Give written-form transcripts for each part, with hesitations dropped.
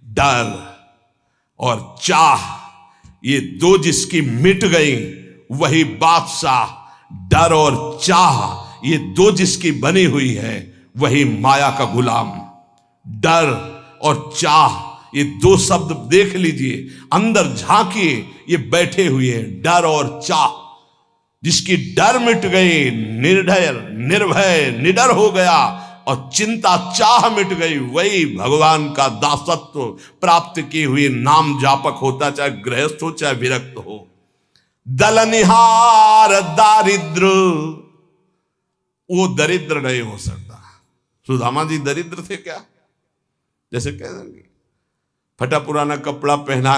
डर और चाह, ये दो जिसकी मिट गई वही बादशाह। डर और चाह ये दो जिसकी बनी हुई है वही माया का गुलाम। डर और चाह ये दो शब्द देख लीजिए, अंदर झांकिए, ये बैठे हुए हैं। डर और चाह, जिसकी डर मिट गई, निर्भय निर्भय निडर हो गया, और चिंता चाह मिट गई, वही भगवान का दासत्व प्राप्त किए हुए नाम जापक होता, चाहे गृहस्थ हो चाहे विरक्त हो। दलनिहार दारिद्र, वो दरिद्र नहीं हो सकता। सुदामा जी दरिद्र थे क्या? जैसे कह देंगे फटा पुराना कपड़ा पहना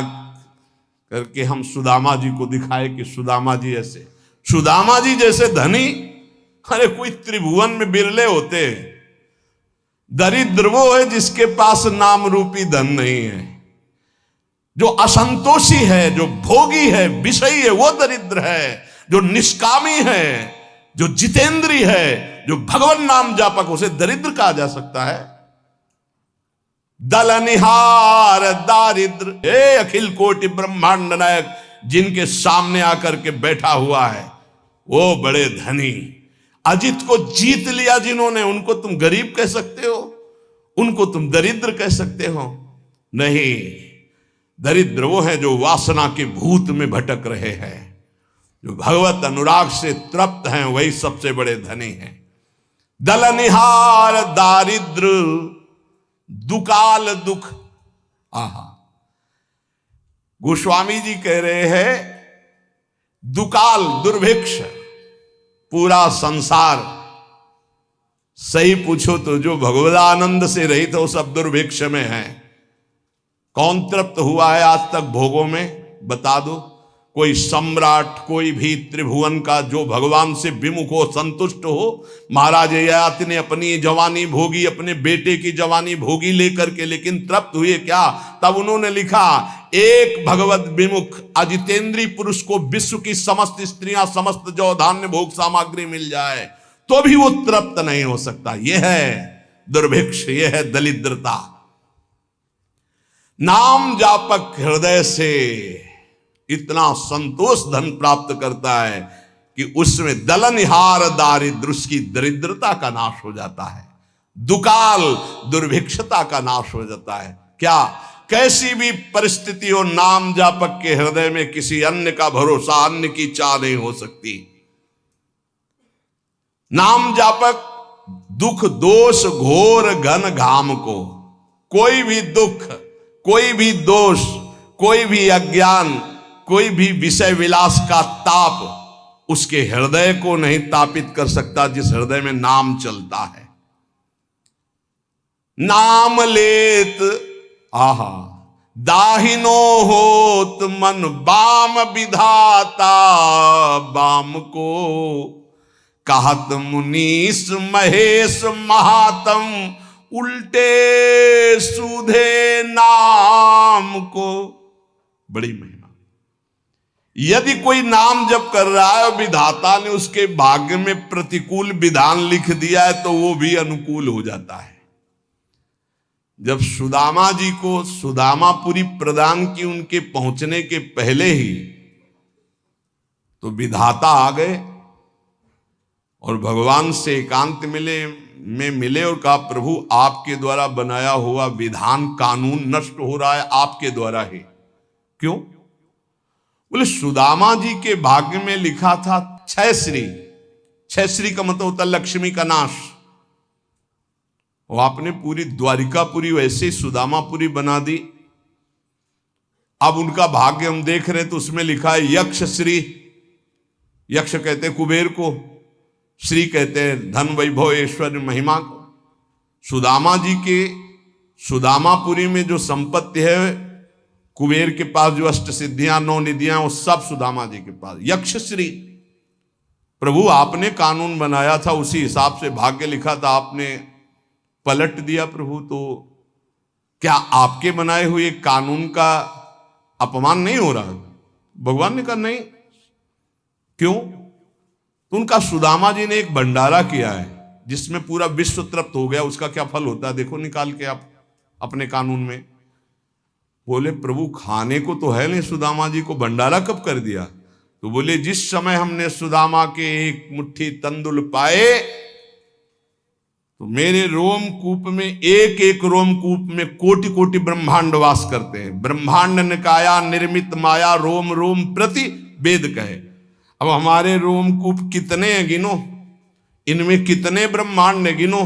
करके हम सुदामा जी को दिखाए कि सुदामा जी ऐसे, सुदामा जी जैसे धनी अरे कोई त्रिभुवन में बिरले होते हैं। दरिद्र वो है जिसके पास नाम रूपी धन नहीं है, जो असंतोषी है, जो भोगी है, विषयी है, वो दरिद्र है। जो निष्कामी है, जो जितेंद्री है, जो भगवान नाम जापक, उसे दरिद्र कहा जा सकता है। दलनिहार दारिद्र, हे अखिल कोटि ब्रह्मांड नायक, जिनके सामने आकर के बैठा हुआ है वो बड़े धनी। अजित को जीत लिया जिन्होंने, उनको तुम गरीब कह सकते हो? उनको तुम दरिद्र कह सकते हो? नहीं, दरिद्र वो है जो वासना के भूत में भटक रहे हैं, जो भगवत अनुराग से तृप्त हैं, वही सबसे बड़े धनी हैं। दलनिहार दारिद्र दुकाल दुख। आहा, गोस्वामी जी कह रहे हैं दुकाल दुर्भिक्ष, पूरा संसार सही पूछो तो जो भगवदानंद से रहित हो सब दुर्भिक्ष में है। कौन तृप्त हुआ है आज तक भोगों में? बता दो। कोई सम्राट, कोई भी त्रिभुवन का जो भगवान से विमुख हो, संतुष्ट हो। महाराज ययाति ने अपनी जवानी भोगी, अपने बेटे की जवानी भोगी लेकर के, लेकिन तृप्त हुए क्या? तब उन्होंने लिखा, एक भगवत विमुख अजितेंद्री पुरुष को विश्व की समस्त स्त्रियां, समस्त जो धान्य भोग सामग्री मिल जाए तो भी वो तृप्त नहीं हो सकता। यह है दुर्भिक्ष, यह है दरिद्रता। नाम जापक हृदय से इतना संतोष धन प्राप्त करता है कि उसमें दलनिहार दारिद्र, उसकी दरिद्रता का नाश हो जाता है। दुकाल दुर्भिक्षता का नाश हो जाता है। क्या? कैसी भी परिस्थिति हो, नाम जापक के हृदय में किसी अन्य का भरोसा, अन्य की चाह नहीं हो सकती। नाम जापक दुख दोष घोर घन घाम को, कोई भी दुख, कोई भी दोष, कोई भी अज्ञान, कोई भी विषय विलास का ताप उसके हृदय को नहीं तापित कर सकता जिस हृदय में नाम चलता है। नाम लेत आहा दाहिनो होत मन बाम विधाता, बाम को कहत मुनीस महेश महात्म, उल्टे सूधे नाम को। बड़ी महिमा। यदि कोई नाम जप कर रहा है और विधाता ने उसके भाग्य में प्रतिकूल विधान लिख दिया है तो वो भी अनुकूल हो जाता है। जब सुदामा जी को सुदामापुरी प्रदान की उनके पहुंचने के पहले ही, तो विधाता आ गए और भगवान से एकांत मिले और कहा, प्रभु आपके द्वारा बनाया हुआ विधान कानून नष्ट हो रहा है आपके द्वारा ही। क्यों? बोले सुदामा जी के भाग्य में लिखा था 6 श्री। 6 श्री का मतलब होता लक्ष्मी का नाश। और आपने पूरी द्वारिकापुरी वैसे ही सुदामापुरी बना दी। अब उनका भाग्य हम देख रहे हैं तो उसमें लिखा है यक्ष श्री। यक्ष कहते हैं कुबेर को, श्री कहते हैं धन वैभव ऐश्वर्य महिमा को। सुदामा जी के सुदामापुरी में जो संपत्ति है, कुबेर के पास जो अष्ट सिद्धियां 9 निधियां, वो सब सुदामा जी के पास। यक्ष श्री, प्रभु आपने कानून बनाया था, उसी हिसाब से भाग्य लिखा था, आपने पलट दिया प्रभु, तो क्या आपके बनाए हुए कानून का अपमान नहीं हो रहा? भगवान ने कहा नहीं। क्यों? तो उनका सुदामा जी ने एक भंडारा किया है जिसमें पूरा विश्व तृप्त हो गया। उसका क्या फल होता है देखो निकाल के आप अपने कानून में। बोले प्रभु खाने को तो है नहीं, सुदामा जी को भंडारा कब कर दिया? तो बोले जिस समय हमने सुदामा के एक मुट्ठी तंदुल पाए तो मेरे रोमकूप में, एक एक रोमकूप में कोटि कोटि ब्रह्मांड वास करते हैं। ब्रह्मांड निकाया निर्मित माया रोम रोम प्रति वेद कहे। अब हमारे रोमकूप कितने हैं गिनो, इनमें कितने ब्रह्मांड है गिनो,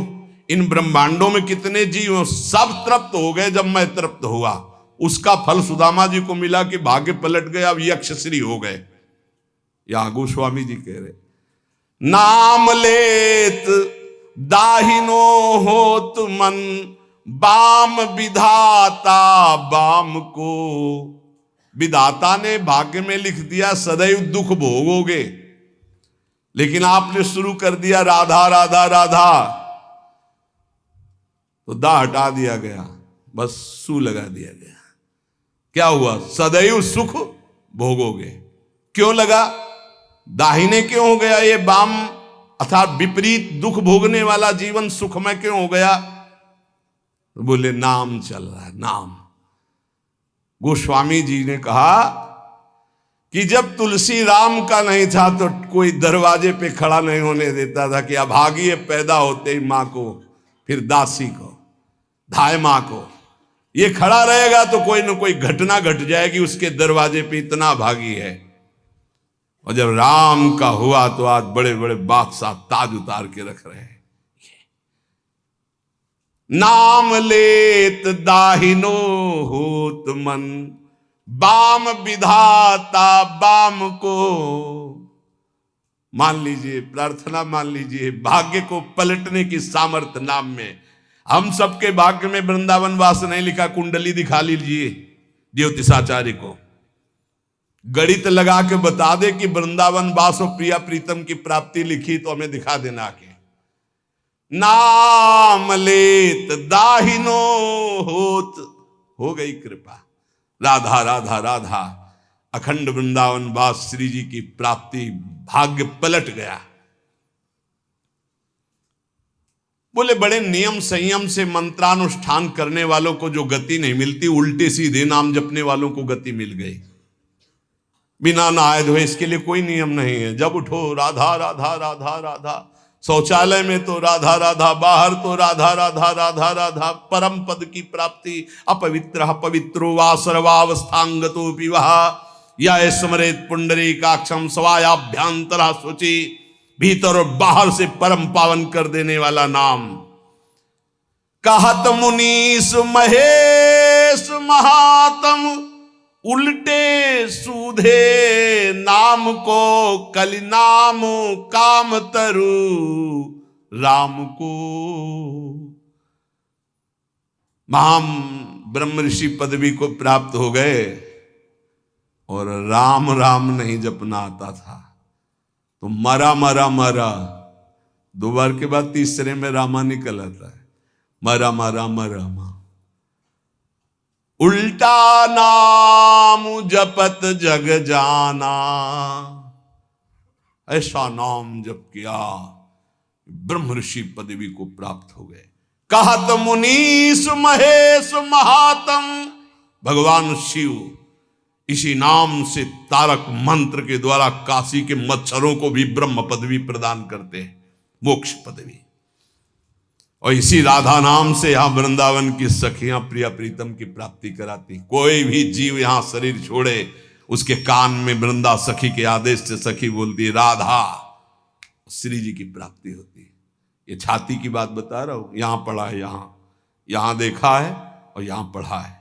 इन ब्रह्मांडों में कितने जीव, सब तृप्त हो गए। जब मैं तृप्त हुआ उसका फल सुदामा जी को मिला कि भाग्य पलट गए, अब यक्षश्री हो गए। या गोस्वामी जी कह रहे नाम लेत दाहिनो होत मन, बाम विधाता बाम को। विधाता ने भाग्य में लिख दिया सदैव दुख भोगोगे, लेकिन आपने शुरू कर दिया राधा राधा राधा, तो दा हटा दिया गया, बस सू लगा दिया गया। क्या हुआ? सदैव सुख भोगोगे। क्यों लगा? दाहिने क्यों हो गया ये बाम, अर्थात विपरीत दुख भोगने वाला जीवन सुखमय क्यों हो गया? तो बोले नाम चल रहा है, नाम। गोस्वामी जी ने कहा कि जब तुलसी राम का नहीं था तो कोई दरवाजे पे खड़ा नहीं होने देता था कि अभागी पैदा होते ही मां को, फिर दासी को, धाय मां को, ये खड़ा रहेगा तो कोई ना कोई घटना घट जाएगी उसके दरवाजे पे, इतना भागी है। और जब राम का हुआ तो आज बड़े बड़े बादशाह ताज उतार के रख रहे हैं। नाम लेत दाहिनो होत मन, बाम विधाता बाम को। मान लीजिए, प्रार्थना मान लीजिए, भाग्य को पलटने की सामर्थ्य नाम में। हम सबके भाग्य में वृंदावन वास नहीं लिखा, कुंडली दिखा लीजिए ज्योतिषाचार्य को, गणित लगा के बता दे कि वृंदावन वास और प्रिया प्रीतम की प्राप्ति लिखी तो हमें दिखा देना के। नाम लेत दाहिनो होत, हो गई कृपा, राधा राधा राधा, अखंड वृंदावन वास श्री जी की प्राप्ति, भाग्य पलट गया। बोले बड़े नियम संयम से मंत्रानुष्ठान करने वालों को जो गति नहीं मिलती, उल्टे सीधे नाम जपने वालों को गति मिल गई। बिना नहाए धोए इसके लिए कोई नियम नहीं है। जब उठो राधा राधा राधा राधा, शौचालय में तो राधा राधा, बाहर तो राधा राधा राधा राधा। परम पद की प्राप्ति अपवित्र पवित्रो वा सर्वावस्थांगतो विवाह, या स्मरेत पुंडरीकाक्षम स्वायाभ्यांतरा शुचि। भीतर और बाहर से परम पावन कर देने वाला नाम। कहत मुनीस महेश महात्म, उल्टे सूधे नाम को, कलि नाम काम तरु राम को। महाम ब्रह्म ऋषि पदवी को प्राप्त हो गए और राम राम नहीं जपना आता था तो मरा मरा मरा, दो बार के बाद तीसरे में रामा निकल आता है, मरा मरा मरा मा। उल्टा नाम जपत जग जाना, ऐसा नाम जप किया ब्रह्म ऋषि पदवी को प्राप्त हो गए। कहत मुनीस महेश महात्म, भगवान शिव इसी नाम से तारक मंत्र के द्वारा काशी के मच्छरों को भी ब्रह्म पदवी प्रदान करते हैं, मोक्ष पदवी। और इसी राधा नाम से यहां वृंदावन की सखियां प्रिया प्रीतम की प्राप्ति कराती। कोई भी जीव यहां शरीर छोड़े उसके कान में वृंदा सखी के आदेश से सखी बोलती है राधा, श्री जी की प्राप्ति होती है। ये छाती की बात बता रहा हूं, यहां पढ़ा है, यहां देखा है और यहां पढ़ा है।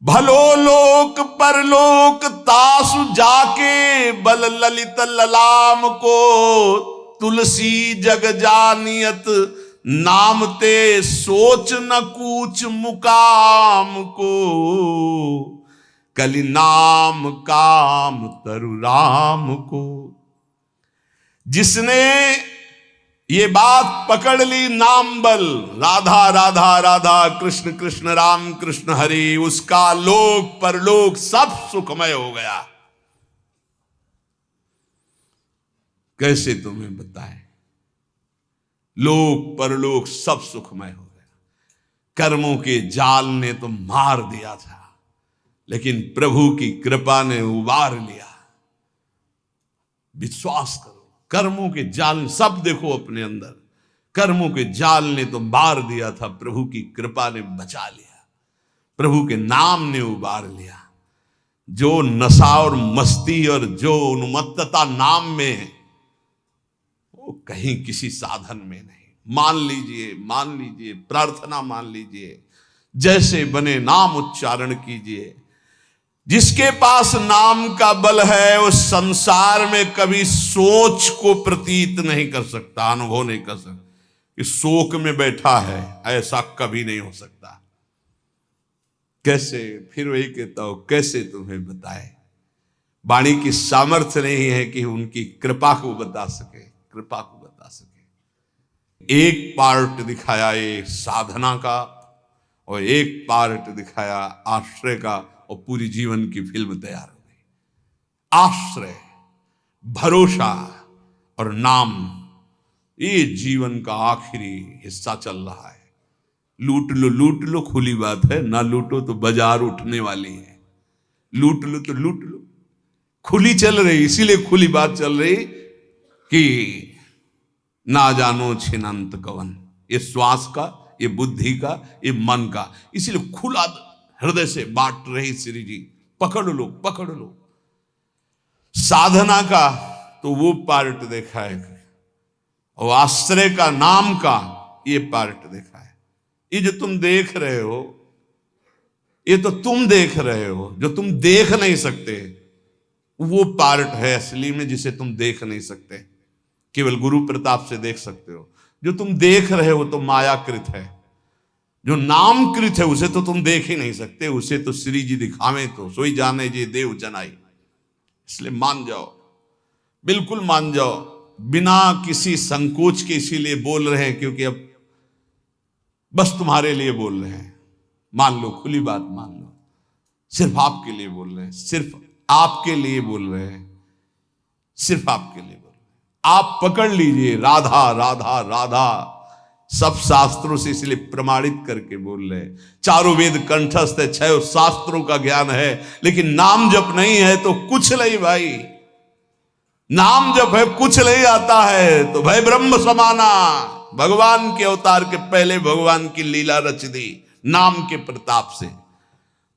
भलो लोक परलोक तासु जाके, बल ललित ललाम को। तुलसी जग जानियत नाम ते, सोच न कूच मुकाम को। कलि नाम काम तरु राम को। जिसने ये बात पकड़ ली, नाम बल, राधा राधा राधा, कृष्ण कृष्ण राम कृष्ण हरि, उसका लोक परलोक सब सुखमय हो गया। कैसे तुम्हें बताएं, लोक परलोक सब सुखमय हो गया। कर्मों के जाल ने तो मार दिया था, लेकिन प्रभु की कृपा ने उबार लिया। विश्वास करो, कर्मों के जाल, सब देखो अपने अंदर, कर्मों के जाल ने तो मार दिया था, प्रभु की कृपा ने बचा लिया, प्रभु के नाम ने उबार लिया। जो नशा और मस्ती और जो उन्मत्तता नाम में है, वो कहीं किसी साधन में नहीं। मान लीजिए, प्रार्थना मान लीजिए, जैसे बने नाम उच्चारण कीजिए। जिसके पास नाम का बल है वो संसार में कभी सोच को प्रतीत नहीं कर सकता, अनुभव नहीं कर सकता कि शोक में बैठा है, ऐसा कभी नहीं हो सकता। कैसे, फिर वही कहता हूं, कैसे तुम्हें बताए, वाणी की सामर्थ्य नहीं है कि उनकी कृपा को बता सके, कृपा को बता सके। एक पार्ट दिखाया ये साधना का और एक पार्ट दिखाया आश्रय का, और पूरी जीवन की फिल्म तैयार हो गई। आश्रय, भरोसा और नाम, ये जीवन का आखिरी हिस्सा चल रहा है। लूट लो, खुली बात है, ना लूटो तो बाजार उठने वाली है। लूट लो तो लूट लो, खुली चल रही, इसीलिए खुली बात चल रही कि ना जानो छिनंत कवन, ये श्वास का, ये बुद्धि का, ये मन का, इसीलिए खुला हृदय से बांट रही श्री जी। पकड़ लो। साधना का तो वो पार्ट देखा है, और आश्रय का, नाम का, ये पार्ट देखा है। ये जो तुम देख रहे हो, ये तो तुम देख रहे हो, जो तुम देख नहीं सकते, वो पार्ट है असली में जिसे तुम देख नहीं सकते, केवल गुरु प्रताप से देख सकते हो। जो तुम देख रहे हो तो मायाकृत है, जो नामकृत है उसे तो तुम देख ही नहीं सकते, उसे तो श्री जी दिखावे तो सोई जाने जे देव जनाई। इसलिए मान जाओ, बिल्कुल मान जाओ, बिना किसी संकोच के इसीलिए बोल रहे हैं क्योंकि अब बस तुम्हारे लिए बोल रहे हैं। मान लो, खुली बात मान लो, सिर्फ आपके लिए बोल रहे हैं, सिर्फ आपके लिए बोल रहे हैं, सिर्फ आपके लिए बोल रहे हैं। आप पकड़ लीजिए, राधा राधा राधा, सब शास्त्रों से इसलिए प्रमाणित करके बोल रहे हैं। चारों वेद कंठस्थ है, 6 शास्त्रों का ज्ञान है, लेकिन नाम जप नहीं है तो कुछ नहीं भाई। नाम जप है, कुछ नहीं आता है तो भाई ब्रह्म समाना। भगवान के अवतार के पहले भगवान की लीला रच दी नाम के प्रताप से।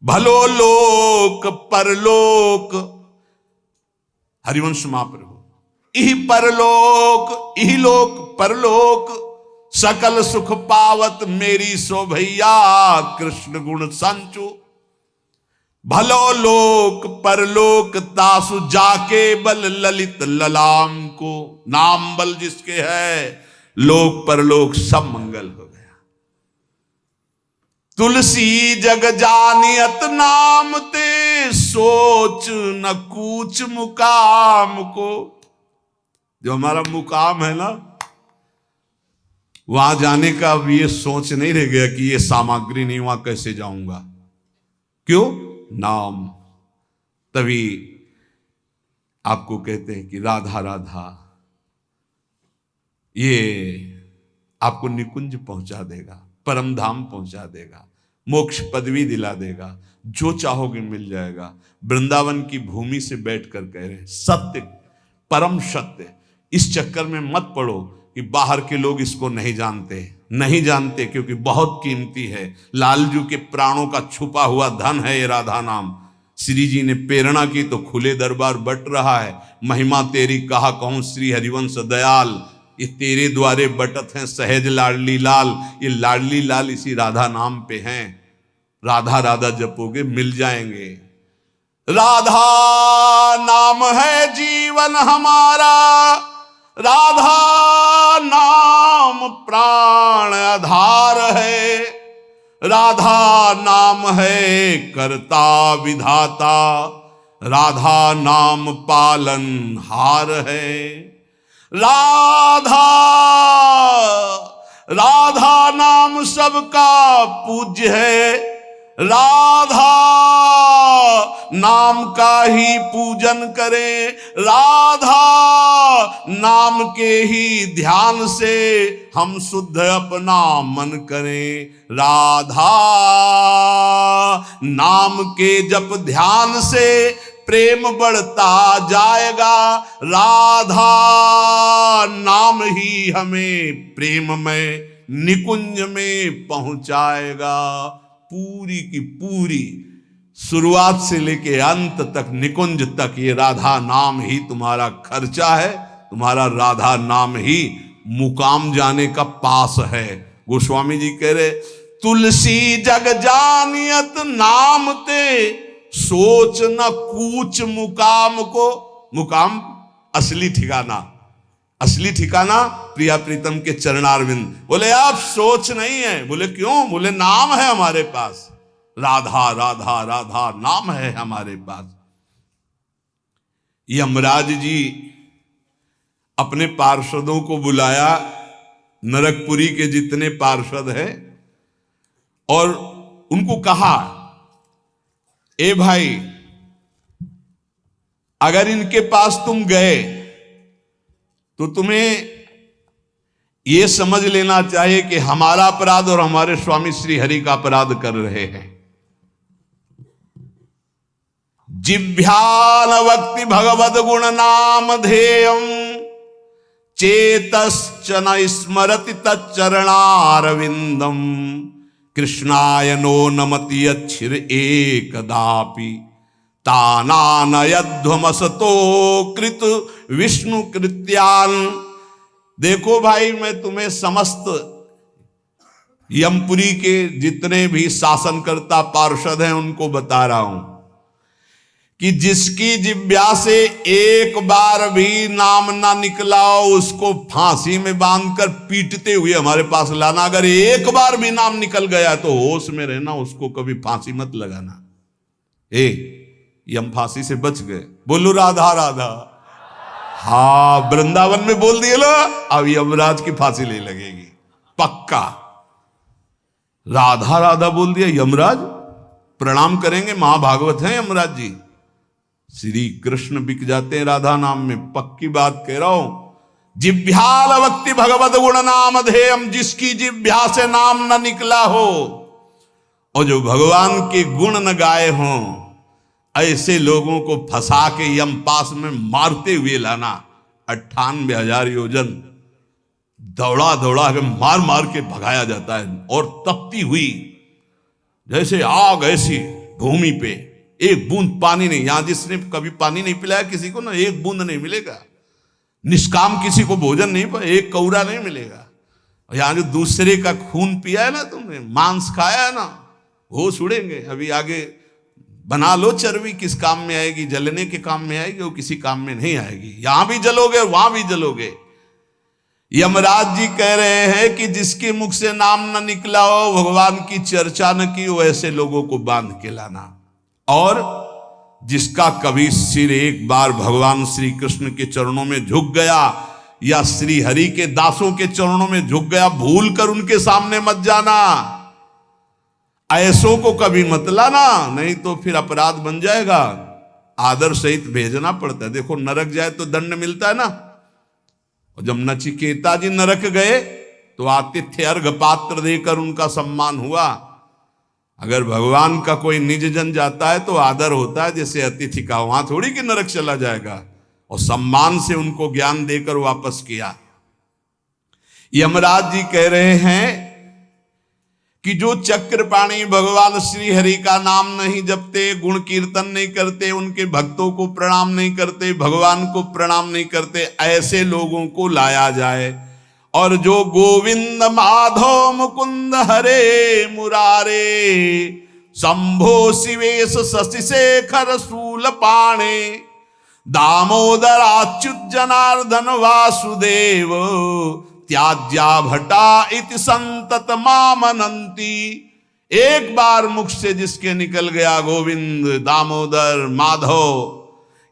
भलो लोक परलोक, हरिवंश महाप्रभु, इहि परलोक, इहि लोक परलोक, सकल सुख पावत मेरी सो भैया, कृष्ण गुण संचु। भलो लोक परलोक तासु जाके बल ललित ललाम को। नाम बल जिसके है, लोक परलोक सब मंगल हो गया। तुलसी जग जानियत नाम ते, सोच न कूच मुकाम को। जो हमारा मुकाम है ना, वहां जाने का अब ये सोच नहीं रह गया कि ये सामग्री नहीं, वहां कैसे जाऊंगा। क्यों? नाम। तभी आपको कहते हैं कि राधा राधा, ये आपको निकुंज पहुंचा देगा, परम धाम पहुंचा देगा, मोक्ष पदवी दिला देगा, जो चाहोगे मिल जाएगा। वृंदावन की भूमि से बैठकर कह रहे हैं, सत्य, परम सत्य। इस चक्कर में मत पड़ो कि बाहर के लोग इसको नहीं जानते, क्योंकि बहुत कीमती है। लालजू के प्राणों का छुपा हुआ धन है ये राधा नाम। श्री जी ने प्रेरणा की तो खुले दरबार बट रहा है। महिमा तेरी कहा कहूं श्री हरिवंश दयाल, ये तेरे द्वारे बटत हैं सहज लाडली लाल। ये लाडली लाल इसी राधा नाम पे हैं। राधा राधा जपोगे मिल जाएंगे। राधा नाम है जीवन हमारा, राधा नाम प्राण आधार है, राधा नाम है करता विधाता, राधा नाम पालन हार है। राधा राधा नाम सबका पूज्य है, राधा नाम का ही पूजन करें, राधा नाम के ही ध्यान से हम शुद्ध अपना मन करें। राधा नाम के जप ध्यान से प्रेम बढ़ता जाएगा। राधा नाम ही हमें प्रेम में निकुंज में पहुंचाएगा। पूरी की पूरी शुरुआत से लेके अंत तक, निकुंज तक, ये राधा नाम ही तुम्हारा खर्चा है। तुम्हारा राधा नाम ही मुकाम जाने का पास है। गोस्वामी जी कह रहे, तुलसी जग जानियत नाम ते सोच न कूच मुकाम को। मुकाम असली ठिकाना, असली ठिकाना प्रिया प्रीतम के चरणारविंद। बोले आप सोच नहीं है। बोले क्यों? बोले नाम है हमारे पास, राधा राधा राधा नाम है हमारे पास। यमराज जी अपने पार्षदों को बुलाया, नरकपुरी के जितने पार्षद हैं, और उनको कहा, ए भाई, अगर इनके पास तुम गए तो तुम्हें यह समझ लेना चाहिए कि हमारा अपराध और हमारे स्वामी श्री हरि का अपराध कर रहे हैं। जिभ्यान वक्ति भगवद गुण नाम धेयम चेतश्च न स्मरति तच्चरणारविंदम कृष्णाय नो नमति अच्छिर एकदापि तानानयध्वमसतो कृत विष्णु कृत्यान। देखो भाई, मैं तुम्हें समस्त यमपुरी के जितने भी शासनकर्ता पार्षद हैं उनको बता रहा हूं कि जिसकी जिब्या से एक बार भी नाम ना निकला हो उसको फांसी में बांधकर पीटते हुए हमारे पास लाना। अगर एक बार भी नाम निकल गया तो होश में रहना, उसको कभी फांसी मत लगाना। यम फांसी से बच गए। बोलो राधा राधा। हाँ, वृंदावन में बोल दिए लो, अब यमराज की फांसी ले लगेगी पक्का। राधा राधा बोल दिया, यमराज प्रणाम करेंगे। महाभागवत हैं यमराज जी, श्री कृष्ण बिक जाते हैं राधा नाम में, पक्की बात कह रहा हूं। जिभ्याल वक्ति भगवत गुण नाम धेयम, जिसकी जिभ्या से नाम न निकला हो और जो भगवान के गुण न गाए हों, ऐसे लोगों को फंसा के यम पास में मारते हुए लाना। 98,000 योजन दौड़ा दौड़ा के मार मार के भगाया जाता है, और तपती हुई जैसे आग ऐसी भूमि पे, एक बूंद पानी नहीं। यहां जिसने कभी पानी नहीं पिलाया किसी को ना, एक बूंद नहीं मिलेगा। निष्काम किसी को भोजन नहीं, पर एक कौरा नहीं मिलेगा। यहां जो दूसरे का खून पिया है ना तुमने, मांस खाया है ना, वो छुड़ेंगे। अभी आगे बना लो चर्बी, किस काम में आएगी? जलने के काम में आएगी, वो किसी काम में नहीं आएगी। यहां भी जलोगे और वहां भी जलोगे। यमराज जी कह रहे हैं कि जिसके मुख से नाम न निकला हो, भगवान की चर्चा न की हो, ऐसे लोगों को बांध के लाना। और जिसका कभी सिर एक बार भगवान श्री कृष्ण के चरणों में झुक गया या श्री हरि के दासों के चरणों में झुक गया, भूल कर उनके सामने मत जाना। ऐसों को कभी मत लाना, नहीं तो फिर अपराध बन जाएगा। आदर सहित भेजना पड़ता है। देखो, नरक जाए तो दंड मिलता है ना। और जब नचिकेता जी नरक गए तो आतिथ्य अर्घ पात्र देकर उनका सम्मान हुआ। अगर भगवान का कोई निज जन जाता है तो आदर होता है जैसे अतिथि का। वहां थोड़ी कि नरक चला जाएगा। और सम्मान से उनको ज्ञान देकर वापस किया। यमराज जी कह रहे हैं कि जो चक्रपाणी भगवान श्री हरि का नाम नहीं जपते, गुण कीर्तन नहीं करते, उनके भक्तों को प्रणाम नहीं करते, भगवान को प्रणाम नहीं करते, ऐसे लोगों को लाया जाए। और जो गोविंद माधव मुकुंद हरे मुरारे शंभो शिवेश शशि शेखर शूल पाणे दामोदर अच्युत जनार्दन वासुदेव त्याज्या भटा इति संतत मामनंती। एक बार मुख से जिसके निकल गया गोविंद, दामोदर, माधव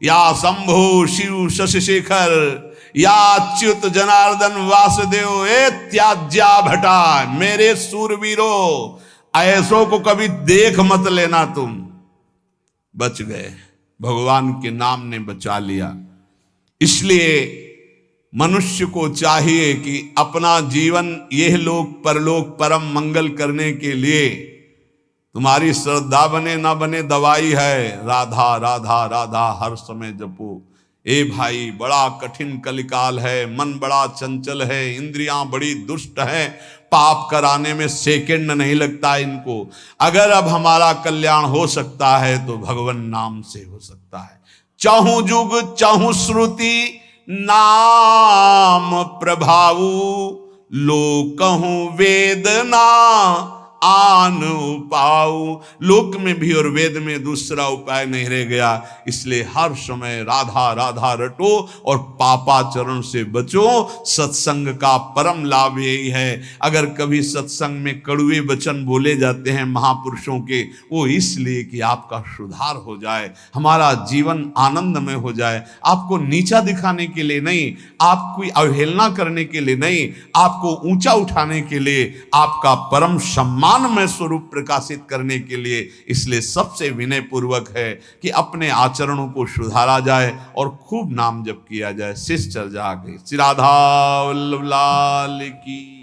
या शंभु शिव शशि शेखर या अच्युत जनार्दन वासुदेव, ए त्याज्या भटा, मेरे सूरवीरों, ऐसों को कभी देख मत लेना। तुम बच गए, भगवान के नाम ने बचा लिया। इसलिए मनुष्य को चाहिए कि अपना जीवन यह लोक परलोक परम मंगल करने के लिए तुम्हारी श्रद्धा बने ना बने दवाई है, राधा राधा राधा हर समय जपो। ए भाई, बड़ा कठिन कलिकाल है, मन बड़ा चंचल है, इंद्रियां बड़ी दुष्ट हैं, पाप कराने में सेकंड नहीं लगता इनको। अगर अब हमारा कल्याण हो सकता है तो भगवान नाम से हो सकता है। चाहूं जुग चाहूं श्रुति नाम प्रभाऊ, लोकहूं वेदना आन उपाऊ। लोक में भी और वेद में दूसरा उपाय नहीं रह गया, इसलिए हर समय राधा राधा रटो और पापाचरण से बचो। सत्संग का परम लाभ यही है। अगर कभी सत्संग में कड़वे वचन बोले जाते हैं महापुरुषों के, वो इसलिए कि आपका सुधार हो जाए, हमारा जीवन आनंदमय हो जाए। आपको नीचा दिखाने के लिए नहीं, आपकी अवहेलना करने के लिए नहीं, आपको ऊंचा उठाने के लिए, आपका परम सम्मान में स्वरूप प्रकाशित करने के लिए। इसलिए सबसे विनय पूर्वक है कि अपने आचरणों को सुधारा जाए और खूब नाम जप किया जाए। शिष्य चर्चा आ गई। श्री राधा वल्लभ लाल की।